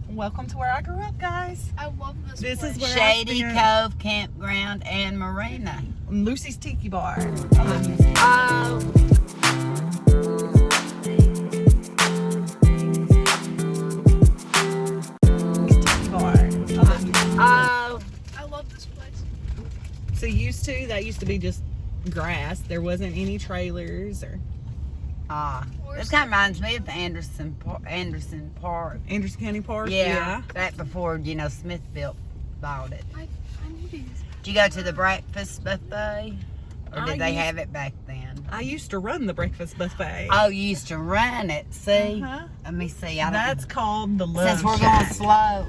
Welcome to where I grew up, guys. I love this This place. is where Shady, I Cove, Campground, and Marina. Lucy's Tiki Bar. Oh. Tiki Bar. Oh. I love this place. So that used to be just grass. There wasn't any trailers or This kind of reminds me of Anderson Park. Anderson County Park. Yeah. That before, Smithville bought it. I need these. Did you go to the breakfast buffet? Or did they have it back then? I used to run the breakfast buffet. Oh, you used to run it. See? Uh-huh. Let me see. That's called the Love Since we're Shack. going slow,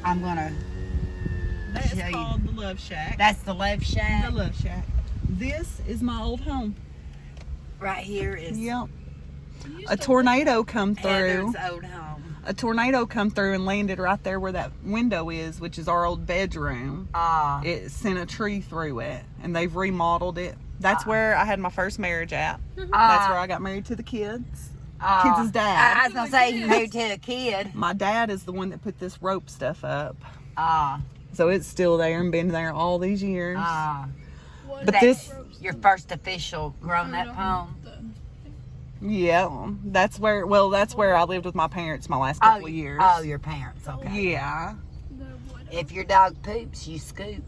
I'm going to That show is you. called the Love Shack. That's the Love Shack. The Love Shack. This is my old home. Right here is Yep. A tornado come through. Heather's old home. A tornado come through and landed right there where that window is, which is our old bedroom. It sent a tree through it, and they've remodeled it. That's where I had my first marriage at. That's where I got married to the kids. Kids' dad. I was going to say you married to a kid. My dad is the one that put this rope stuff up. Ah. So it's still there and been there all these years. What But is this- that? Your first official grown-up home. Yeah, that's where I lived with my parents my last couple of years. Oh, your parents, okay. Yeah. The wood. If your dog poops, you scoop.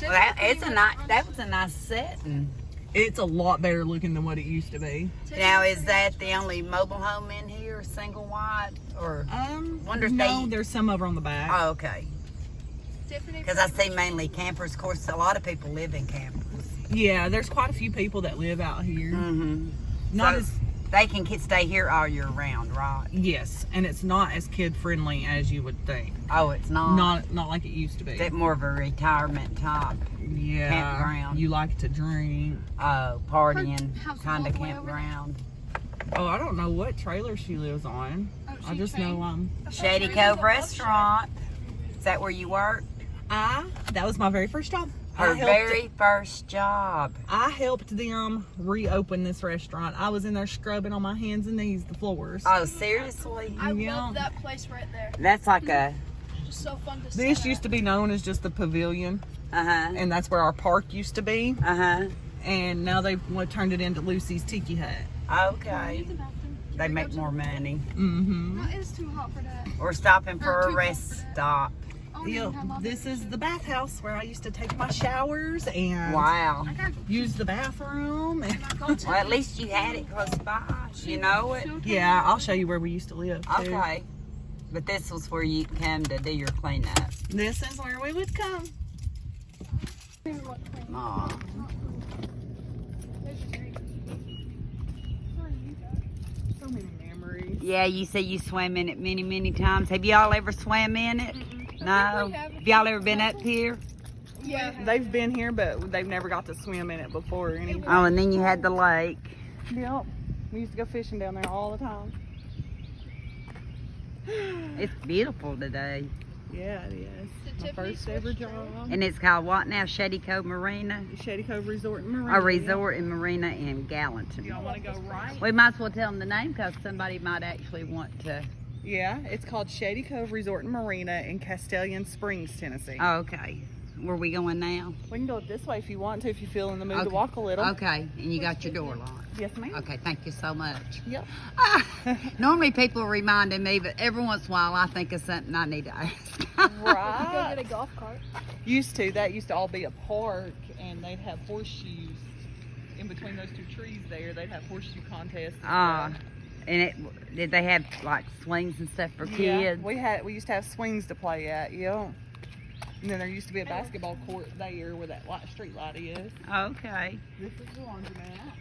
That was a nice setting. It's a lot better looking than what it used to be. Now, is that the only mobile home in here, single wide, or? Wonder if no, they- there's some over on the back. Oh, okay. Tiffany. Because I see mainly campers. Of course, a lot of people live in campers. Yeah, there's quite a few people that live out here. Mm-hmm. Not So as they can stay here all year round, right? yes, and it's not as kid friendly as you would think. Oh, it's not. Not like it used to be. Is it more of a retirement type? Yeah, campground? You like to drink. Oh, partying Her house is kind all of the way over campground. Oh, I don't know what trailer she lives on. Oh, I she just trained? know Shady Marina's Cove a love Restaurant. Is that where you work? that was my very first job. Her very first job. I helped them reopen this restaurant. I was in there scrubbing on my hands and knees the floors. Oh, seriously? I Yeah. love that place right there. That's like a, Just so fun to This sit used to be known as just the pavilion, uh-huh, and that's where our park used to be. uh-huh. And now they've turned it into Lucy's Tiki Hut. at. Okay. Use the bathroom. They make more money. Mm-hmm. No, it's too hot for that. We're stopping for Or a too rest hot for that. stop. Oh, Yeah, this is the bathhouse where I used to take my showers and Wow. I got use the bathroom. And my go-to. Well, at least you had it close by. You know it? yeah, I'll show you where we used to live too. Okay. But this was where you come to do your cleanup. This is where we would come. Aw. So many memories. Yeah, you say you swam in it many, many times. Have y'all ever swam in it? No? We have. Have y'all ever been up here? Yeah. They've been here, but they've never got to swim in it before or anything. Oh, and then you had the lake. Yep. We used to go fishing down there all the time. It's beautiful today. Yeah, it is. Did My Tiffany first ever switch job. And it's called what now? Shady Cove Marina? Shady Cove Resort and Marina. A resort in Marina in Gallatin. Y'all want to go right? We might as well tell them the name because somebody might actually want to. Yeah, it's called Shady Cove Resort and Marina in Castilian Springs, Tennessee. Oh, okay. Where we going now? We can go this way if you want to, if you feel in the mood to Okay. walk a little. Okay, and you got your door locked. Yes, ma'am. Okay, thank you so much. Yep. Normally people are reminding me, but every once in a while I think of something I need to ask. Go Right. get a golf cart. That used to all be a park, and they'd have horseshoes in between those two trees there. They'd have horseshoe contests. And stuff. And did they have like swings and stuff for Yeah, kids? we used to have swings to play at. Yeah. And then there used to be a basketball court there where that street light is. Okay. This is the laundromat.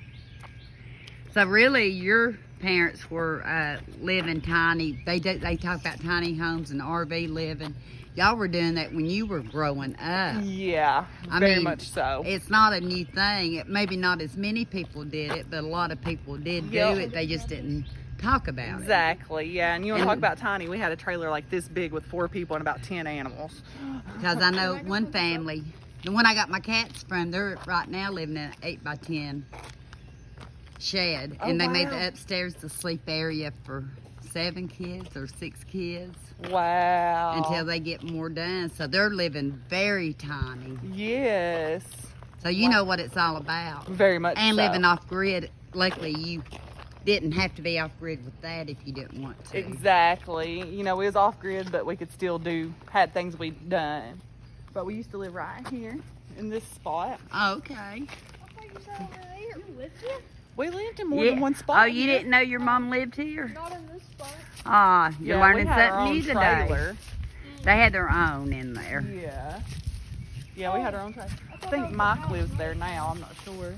So really, your parents were living tiny. They talk about tiny homes and RV living. Y'all were doing that when you were growing up. Yeah, I very mean, much so. It's not a new thing. Maybe not as many people did it, but a lot of people did do Yep. it. They just didn't talk about Exactly, yeah. And you want to And- talk about tiny? We had a trailer like this big with 4 people and about 10 animals. it. Because I know one family, the one I got my cats from, they're right now living in an 8x10 shed. Oh, And they made wow. the upstairs the sleep area for 7 kids or 6 kids Wow. until they get more done. So they're living very tiny. Yes. So you know what it's all about. Very much And so. living off grid. Luckily, you didn't have to be off grid with that if you didn't want to. Exactly. You know, we was off grid, but we could still had things we'd done. But we used to live right here in this spot. Okay. You live here? We lived in more than one spot. Oh, you didn't know your mom lived here? Not in this spot. Ah, you're Yeah, learning we had our something own new today. trailer. They had their own in there. Yeah. Yeah, we had our own trailer. I think Mike lives there now. I'm not sure.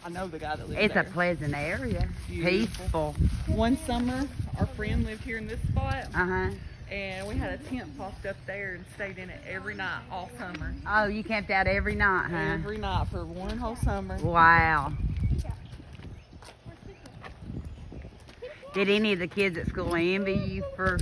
I know the guy that lives It's there. a pleasant area. Beautiful. Peaceful. One summer, our friend lived here in this spot, Uh-huh. and we had a tent popped up there and stayed in it every night all summer. Oh, you camped out every night, huh? Every night for one whole summer. Wow. Did any of the kids at school envy you for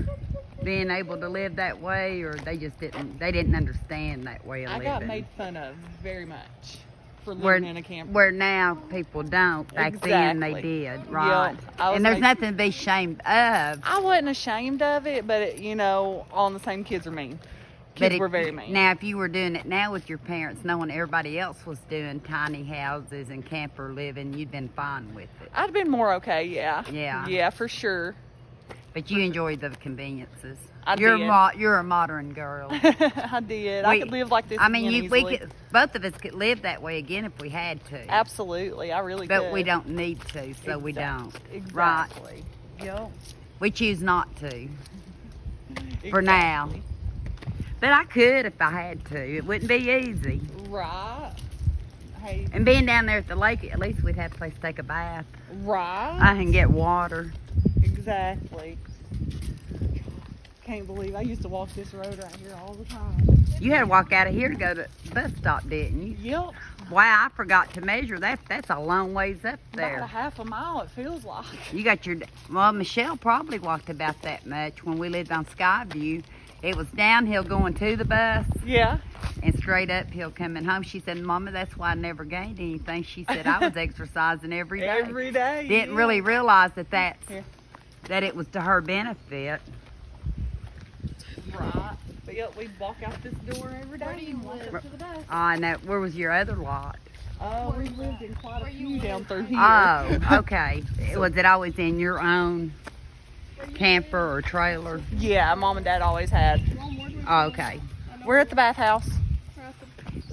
being able to live that way, or they didn't understand that way of I living? got made fun of very much for where, living in a camper. where now people don't. Back then they Exactly. did, right? Yep. I was And there's made- nothing to be ashamed of. I wasn't ashamed of it, but you know, all the same kids are mean. But Kids were very mean. Now, if you were doing it now with your parents, knowing everybody else was doing tiny houses and camper living, you'd been fine with it. I'd been more okay, yeah. Yeah. Yeah, for sure. But you enjoyed the conveniences. I you're did. You're a modern girl. I did. I could live like this I mean, again we easily. could, both of us could live that way again if we had to. Absolutely, I really But could. we don't need to, so we don't. Right. Exactly. Yep. We choose not to for now. Exactly. But I could if I had to. It wouldn't be easy. Right. Hey. And being down there at the lake, at least we'd have a place to take a bath. Right. I can get water. Exactly. Can't believe I used to walk this road right here all the time. You had to walk out of here to go to the bus stop, didn't you? Yep. Wow, I forgot to measure that. That's a long ways up About a there. half a mile, it feels like. You got your, well, Michelle probably walked about that much when we lived on Skyview. It was downhill going to the bus Yeah. and straight uphill coming home. She said, Mama, that's why I never gained anything. She said, I was exercising every day. Every day. Didn't yeah. really realize that Yeah. that it was to her benefit. Right. But yep, we walk out this door every day. Where do you live? To the bus. I know. Where was your other lot? Oh, we lived in quite a few down through here. Oh, okay. Was it always in your own camper or trailer? Yeah, Mom and Dad always had. Oh, okay. We're at the bathhouse.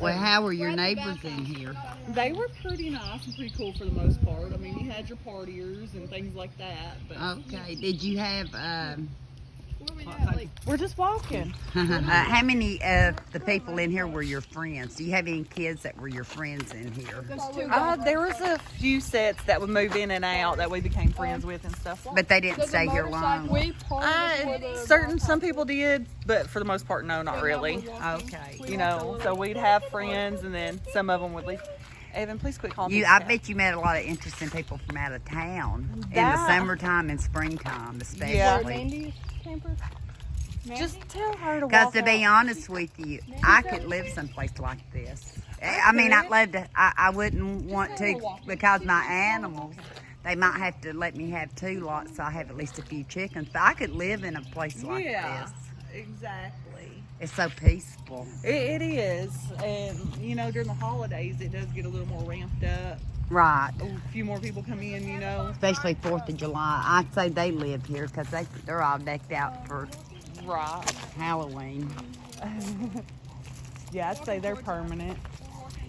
Well, how were your neighbors in here? They were pretty nice and pretty cool for the most part. I mean, you had your partiers and things like that. But Okay. Did you have, Where we at? Like, we're just walking. how many of the people in here were your friends? Do you have any kids that were your friends in here? there's two There was a few sets that would move in and out that we became friends with and stuff. But they didn't stay here long. We parked before the Certain, some people did, but for the most part, no, not really. Okay. You know, so we'd have friends, and then some of them would leave. Evan, please quit calling me. I Cat. bet you met a lot of interesting people from out of town in the That- summertime and springtime, especially. Yeah. Mandy's camper. Just tell her to Because walk to be out. honest with you, I could live someplace like this. I mean, I'd love to. I wouldn't want to because my animals, they might have to let me have 2 lots so I have at least a few chickens. But I could live in a place like Yeah, this. exactly. It's so peaceful. It is, and you know, during the holidays, it does get a little more ramped up. Right. A few more people come in, you know. Especially 4th of July. I'd say they live here because they're all decked out for Right. Halloween. Yeah, I'd say they're permanent.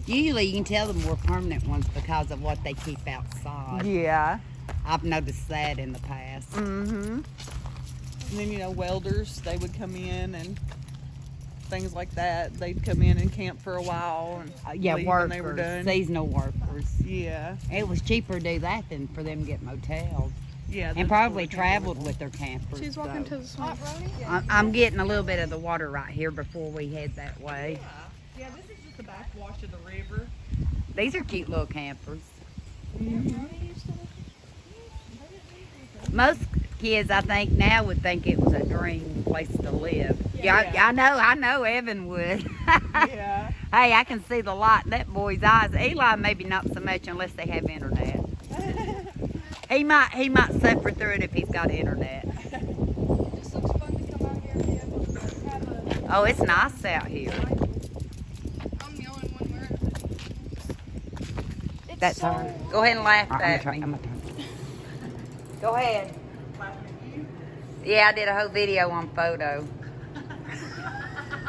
Usually you can tell the more permanent ones because of what they keep outside. Yeah. I've noticed that in the past. Mm-hmm. And then, you know, welders, they would come in and things like that. They'd come in and camp for a while and Yeah, leave workers, when they were done. seasonal workers. Yeah. It was cheaper to do that than for them to get motels. Yeah. And that's probably what we traveled with their campers. She's walking so. to the swing. I'm getting a little bit of the water right here before we head that way. Yeah, this is just the backwash of the river. These are cute little campers. Mm-hmm. Most kids, I think, now would think it was a dream place to live. Yeah. I know Evan would. Yeah. Hey, I can see the light in that boy's eyes. Eli maybe not so much unless they have internet. He might suffer through it if he's got internet. It just looks fun to come out here and be able to have a. Oh, it's nice out here. I'm the only one wearing it. That's all right. Go ahead and laugh at me. Go ahead. Yeah, I did a whole video on photo.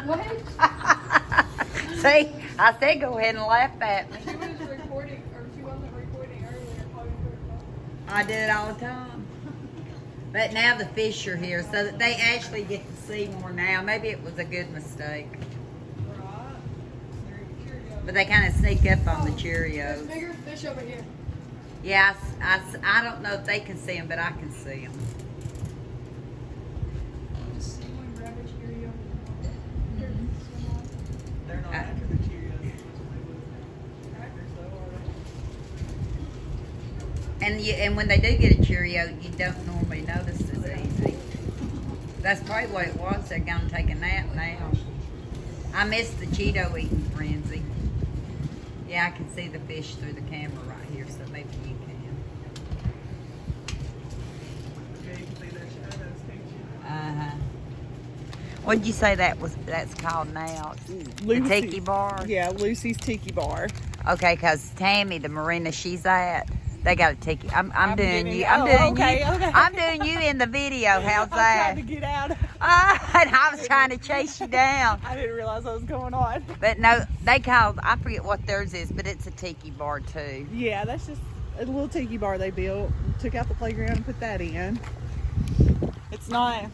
What? See, I said go ahead and laugh at me. She was recording, or she wasn't recording earlier. Probably I do it all the time. But now the fish are here, so that they actually get to see more now. Maybe it was a good mistake. But they kind of sneak up on the There's Cheerios. bigger fish over here. Yeah, I don't know if they can see them, but I can see them. Just see one grab a Cheerio. They're not after the Cheerios as much as they would crackers, though, are they? And when they do get a Cheerio, you don't normally notice as easy. That's probably what it was. They're gonna take a nap now. I missed the Cheeto eating frenzy. Yeah, I can see the fish through the camera right here, so maybe you can. Yeah, you can see their shadows, can't you? Uh-huh. What did you say that's called now? The Tiki Bar? Yeah, Lucy's Tiki Bar. Okay, because Tammy, the Marina she's at, they got a tiki. I'm doing getting you. it. I'm Oh, doing okay, you. okay. I'm doing you in the video. How's I'm trying that? to get out. And I was trying to chase you down. I didn't realize what was going on. But no, they called, I forget what theirs is, but it's a tiki bar too. Yeah, that's just a little tiki bar they built. Took out the playground and put that in. It's not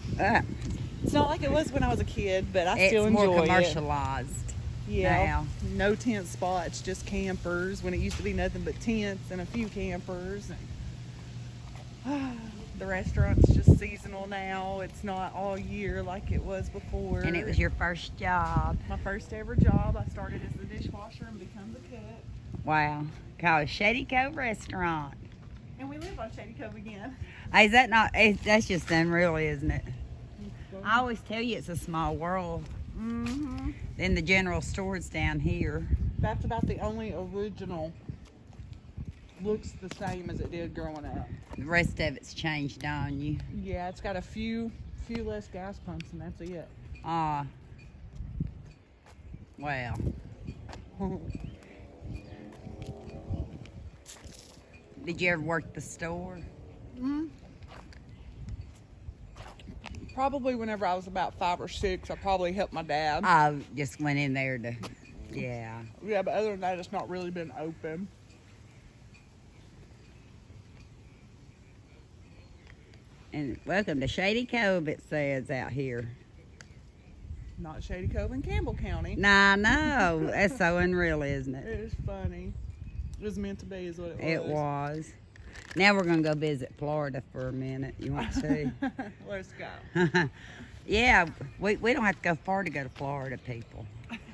like it was when I was a kid, but I still It's more enjoy it. commercialized Yeah, now. no tent spots, just campers. When it used to be nothing but tents and a few campers. And, the restaurant's just seasonal now. It's not all year like it was before. And it was your first job. My first ever job. I started as a dishwasher and become the cook. Wow. Called Shady Cove Restaurant. And we live on Shady Cove again. Hey, is that not, that's just unreal, isn't it? I always tell you it's a small world. Mm-hmm. Then the general store's down here. That's about the only original. Looks the same as it did growing up. The rest of it's changed on you. Yeah, it's got a few less gas pumps and that's it. Well. Did you ever work the store? Mm-hmm. Probably whenever I was about 5 or 6, I probably helped my dad. I just went in there to, yeah. Yeah, but other than that, it's not really been open. And welcome to Shady Cove, it says out here. Not Shady Cove in Campbell County. Nah, no, that's so unreal, isn't it? It is funny. It was meant to be, is what it was. It was. Now we're gonna go visit Florida for a minute. You want to? Let's go. Yeah, we don't have to go far to go to Florida, people.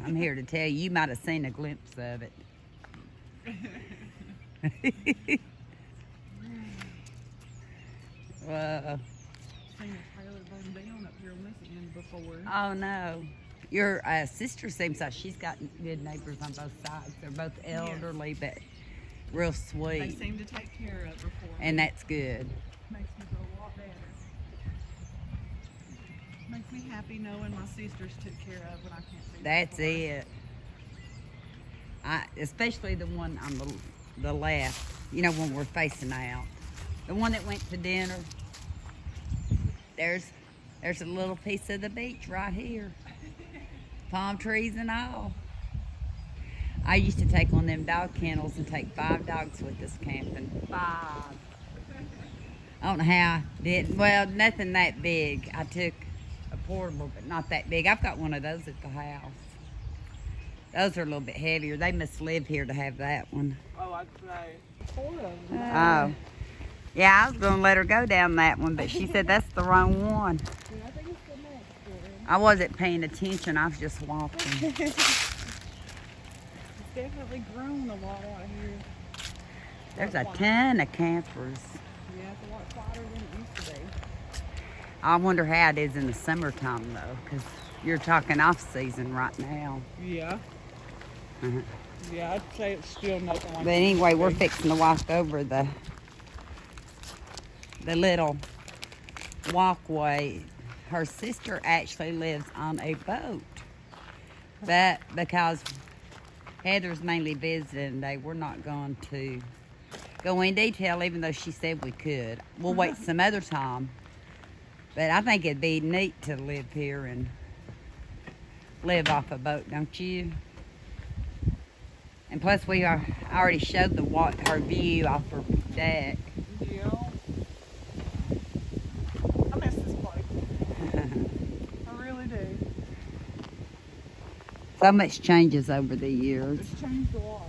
I'm here to tell you, you might have seen a glimpse of it. Seen a trailer burn down up here on this end before. Oh no. Your sister seems like she's got good neighbors on both sides. They're both elderly, but real They sweet. seem to take care of her for me. And that's good. Makes me feel a lot better. Makes me happy knowing my sisters took care of when I can't see them That's before. it. Especially the one on the left, you know, when we're facing out. The one that went to dinner. There's a little piece of the beach right here. Palm trees and all. I used to take one of them dog kennels and take 5 dogs with us camping. 5. I don't know how I did. Well, nothing that big. I took a portable, but not that big. I've got one of those at the house. Those are a little bit heavier. They must live here to have that one. Oh, I'd say 4 of them. Oh. Yeah, I was going to let her go down that one, but she said that's the wrong one. Yeah, I think it's the next one. I wasn't paying attention. I was just walking. It's definitely grown a lot out here. There's a ton of campers. Yeah, it's a lot quieter than it used to be. I wonder how it is in the summertime, though, because you're talking off-season right now. Yeah. Uh-huh. Yeah, I'd say it's still nothing like But it used anyway, to we're be. fixing to walk over the the little walkway. Her sister actually lives on a boat. But because Heather's mainly visiting, they were not going to go in detail, even though she said we could. We'll wait some other time. But I think it'd be neat to live here and live off a boat, don't you? And plus, we already showed her view off her deck. Yeah. I miss this place. I really do. So much changes over the years. It's changed a lot.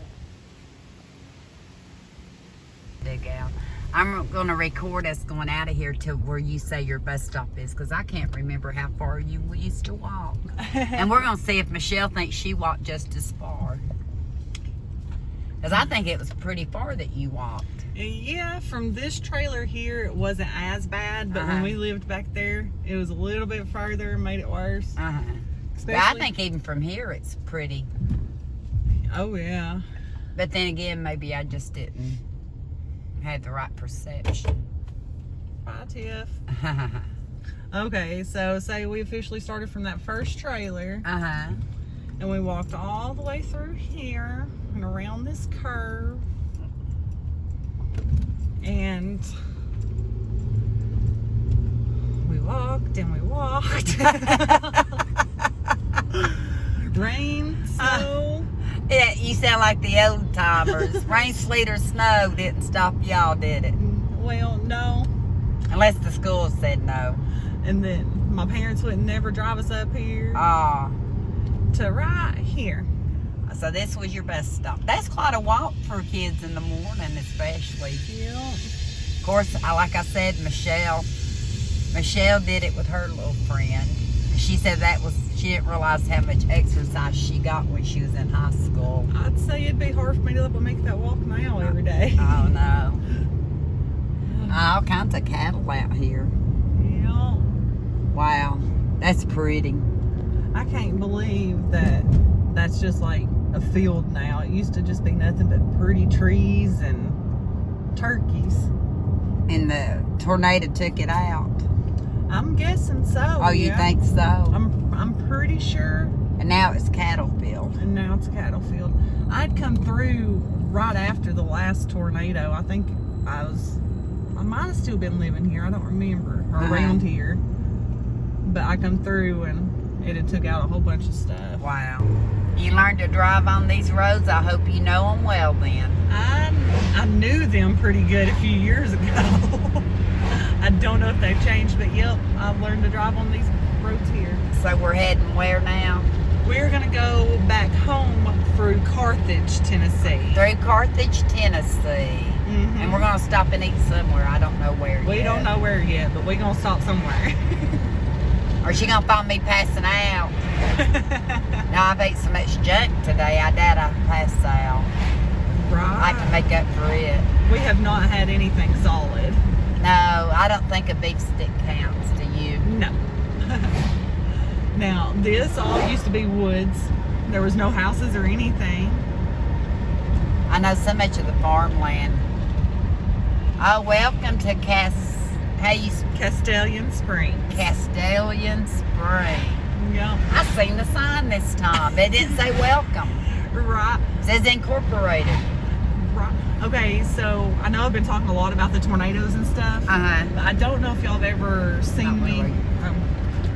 Dig out. I'm going to record us going out of here to where you say your bus stop is, because I can't remember how far you used to walk. And we're going to see if Michelle thinks she walked just as far. Because I think it was pretty far that you walked. Yeah, from this trailer here, it wasn't as bad, but when we lived back there, it was a little bit further and made it worse. But I think even from here, it's pretty. Oh, yeah. But then again, maybe I just didn't have the right perception. Bye, Tiff. Okay, so say we officially started from that first trailer. And we walked all the way through here and around this curve. And we walked and we walked. Rain, snow. Yeah, you sound like the old timers. Rain, sleet, or snow didn't stop y'all, did it? Well, no. Unless the school said no. And then my parents would never drive us up here. To right here. So this was your bus stop. That's quite a walk for kids in the morning, especially. Yeah. Of course, like I said, Michelle did it with her little friend. She said she didn't realize how much exercise she got when she was in high school. I'd say it'd be hard for me to up and make that walk now every day. Oh no. All kinds of cattle out here. Yeah. Wow, that's pretty. I can't believe that that's just like a field now. It used to just be nothing but pretty trees and turkeys. And the tornado took it out. I'm guessing so. Oh, you think so? I'm pretty sure. And now it's cattle field. And now it's cattle field. I'd come through right after the last tornado. I think I might have still been living here. I don't remember. Or around here. But I come through and it had took out a whole bunch of stuff. Wow. You learned to drive on these roads. I hope you know them well then. I knew them pretty good a few years ago. I don't know if they've changed, but yep, I've learned to drive on these roads here. So we're heading where now? We're going to go back home through Carthage, Tennessee. Through Carthage, Tennessee. And we're going to stop and eat somewhere. I don't know where yet. We don't know where yet, but we're going to stop somewhere. Or she going to find me passing out. Now, I've ate so much junk today, I doubt I'll pass out. Right. I can make up for it. We have not had anything solid. No, I don't think a beef stick counts, do you? No. Now, this all used to be woods. There was no houses or anything. I know so much of the farmland. Oh, welcome to Castilian Springs. Castilian Springs. Yep. I seen the sign this time. It didn't say welcome. Right. It says incorporated. Right. Okay, so I know I've been talking a lot about the tornadoes and stuff. But I don't know if y'all have ever seen me.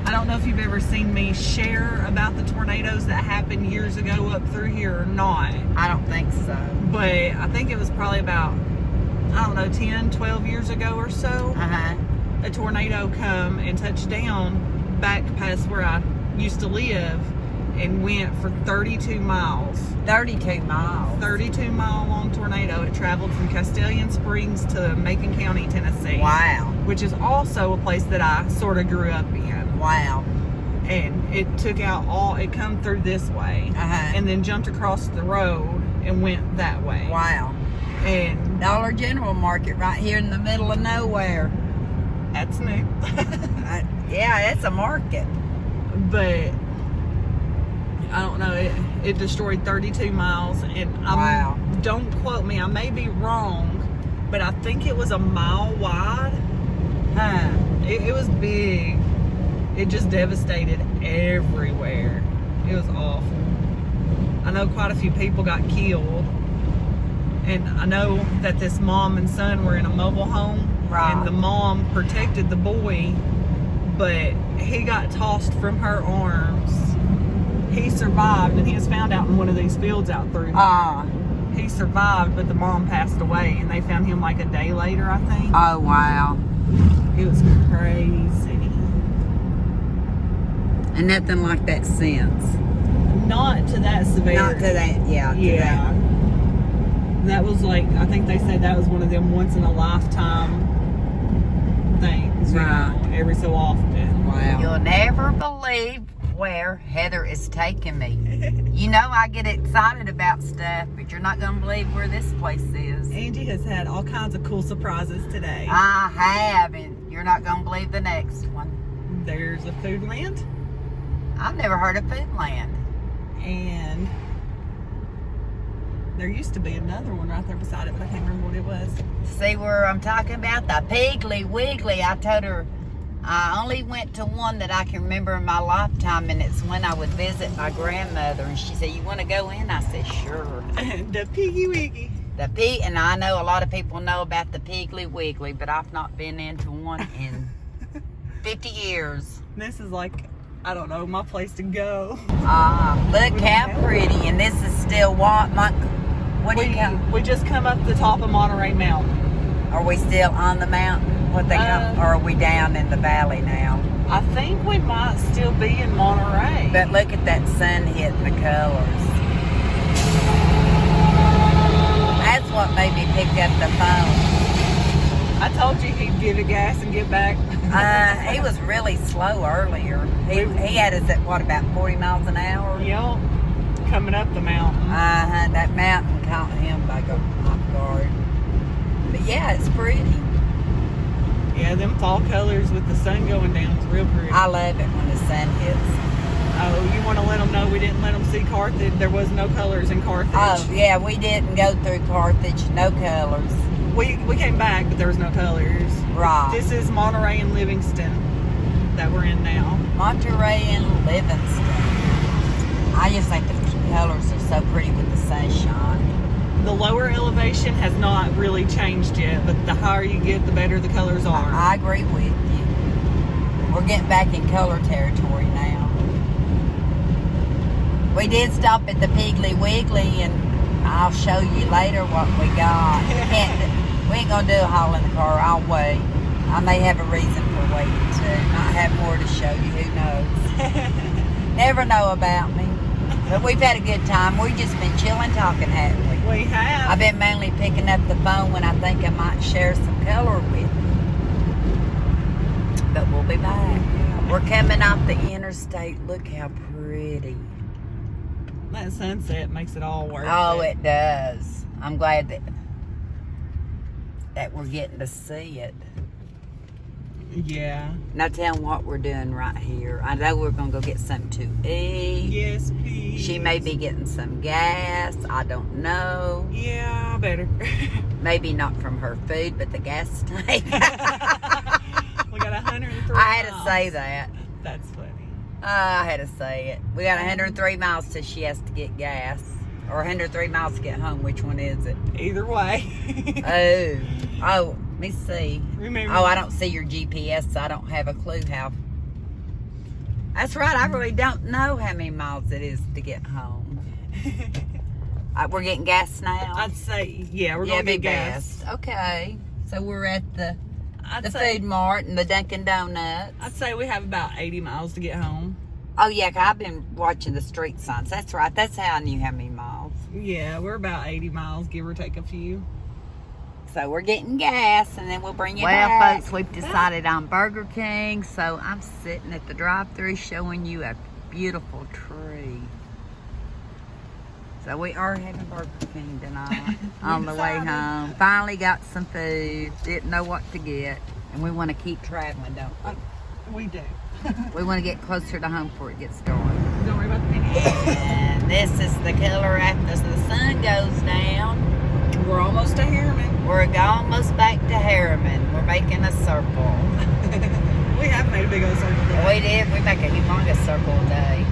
I don't know if you've ever seen me share about the tornadoes that happened years ago up through here or not. I don't think so. But I think it was probably about, 10, 12 years ago or so. A tornado come and touched down back past where I used to live and went for 32 miles. 32 miles. 32 mile long tornado. It traveled from Castilian Springs to Macon County, Tennessee. Wow. Which is also a place that I sort of grew up in. Wow. And it took out it come through this way. And then jumped across the road and went that way. Wow. And Dollar General Market right here in the middle of nowhere. That's new. Yeah, it's a market. But I don't know, it destroyed 32 miles, and wow. Don't quote me, I may be wrong, but I think it was a mile wide It was big. It just devastated everywhere. It was awful. I know quite a few people got killed. And I know that this mom and son were in a mobile home. Right. And the mom protected the boy, but he got tossed from her arms. He survived, and he was found out in one of these fields out through here. He survived, but the mom passed away, and they found him like a day later, I think. Oh, wow. It was crazy. And nothing like that since. Not to that severity. Not to that, yeah. Yeah. That was like, I think they said that was one of them once in a lifetime things, you know, every so often. Wow. You'll never believe where Heather is taking me. You know I get excited about stuff, but you're not going to believe where this place is. Angie has had all kinds of cool surprises today. I have, and you're not going to believe the next one. There's a food land. I've never heard of Foodland. And there used to be another one right there beside it, but I can't remember what it was. See where I'm talking about? The Piggly Wiggly. I told her I only went to one that I can remember in my lifetime, and it's when I would visit my grandmother. And she said, "You want to go in?" I said, "Sure." The Piggy Wiggy. And I know a lot of people know about the Piggly Wiggly, but I've not been into one in 50 years. This is like, I don't know, my place to go. Look how pretty. And this is still what do you call? We just come up the top of Monterey Mountain. Are we still on the mountain? What they call? Or are we down in the valley now? I think we might still be in Monterey. But look at that sun hitting the colors. That's what made me pick up the phone. I told you he'd give it gas and get back. He was really slow earlier. He had us at what, about 40 miles an hour? Yep. Coming up the mountain. That mountain caught him by off guard. But yeah, it's pretty. Yeah, them fall colors with the sun going down is real pretty. I love it when the sun hits. Oh, you want to let them know we didn't let them see Carthage? There was no colors in Carthage. Oh, yeah, we didn't go through Carthage. No colors. We came back, but there was no colors. Right. This is Monterey and Livingston that we're in now. Monterey and Livingston. I just think the colors are so pretty with the sunshine. The lower elevation has not really changed yet, but the higher you get, the better the colors are. I agree with you. We're getting back in color territory now. We did stop at the Piggly Wiggly, and I'll show you later what we got. We ain't gonna do a haul in the car. I'll wait. I may have a reason for waiting too. Might have more to show you. Who knows? Never know about me. But we've had a good time. We've just been chilling, talking, haven't we? We have. I've been mainly picking up the phone when I think I might share some color with you. But we'll be back. We're coming off the interstate. Look how pretty. That sunset makes it all worth it. Oh, it does. I'm glad that we're getting to see it. Yeah. Now tell them what we're doing right here. I know we're going to go get something to eat. Yes, please. She may be getting some gas. I don't know. Yeah, better. Maybe not from her food, but the gas tank. We got 103 I had miles. to say that. That's funny. I had to say it. We got 103 miles till she has to get gas. Or 103 miles to get home. Which one is it? Either way. Oh, let me see. Remember. Oh, I don't see your GPS, so I don't have a clue how. That's right, I really don't know how many miles it is to get home. We're getting gas now? I'd say, yeah, we're going to get gas. Okay. So we're at the I'd say, Food Mart and the Dunkin' Donuts. I'd say we have about 80 miles to get home. Oh, yeah, 'cause I've been watching the street signs. That's right. That's how I knew how many miles. Yeah, we're about 80 miles, give or take a few. So we're getting gas, and then we'll bring you back. Well, folks, we've decided on Burger King, so I'm sitting at the drive-thru showing you a beautiful tree. So we are having Burger King tonight on the way home. Finally got some food. Didn't know what to get, and we want to keep traveling, don't we? We do. We want to get closer to home before it gets dark. Don't worry about the penny. And this is the color after the sun goes down. We're almost to Harriman. We're almost back to Harriman. We're making a circle. We have made a big old circle today. We did. We make a humongous circle today.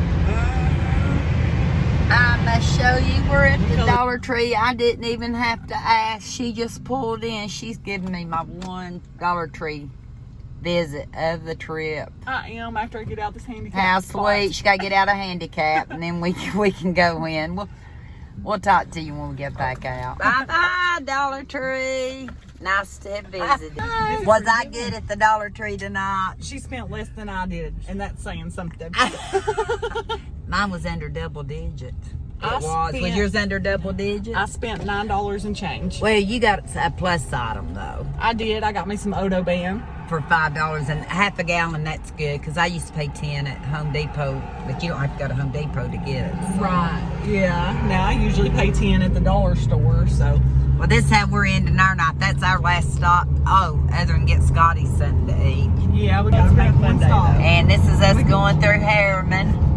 I'm going to show you. We're at the Dollar Tree. I didn't even have to ask. She just pulled in. She's giving me my one Dollar Tree visit of the trip. I am after I get out this handicap. How spot. sweet. She got to get out of handicap, and then we can go in. We'll talk to you when we get back out. Bye-bye, Dollar Tree. Nice to have visited. Was I good at the Dollar Tree tonight? She spent less than I did, and that's saying something. Mine was under double digits. Was spent- yours under double digits? I spent $9 and change. Well, you got a plus item, though. I did. I got me some Odo Band. For $5 and half a gallon, that's good, because I used to pay 10 at Home Depot, but you don't have to go to Home Depot to get it. So. Right. Yeah. Now I usually pay 10 at the dollar store, so. Well, this is how we're ending our night. That's our last stop. Oh, other than get Scotty something to eat. Yeah, we got to make one stop. And this is us going through Harriman.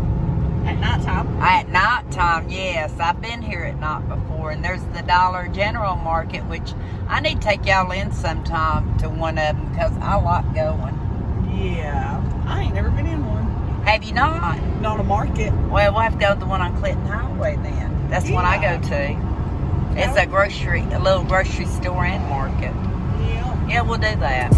At nighttime. At nighttime, yes. I've been here at night before. And there's the Dollar General Market, which I need to take y'all in sometime to one of them because I like going. Yeah. I ain't never been in one. Have you not? Not a market. Well, we'll have to go to the one on Clinton Highway then. That's the one I go to. It's a little grocery store and market. Yeah. Yeah, we'll do that.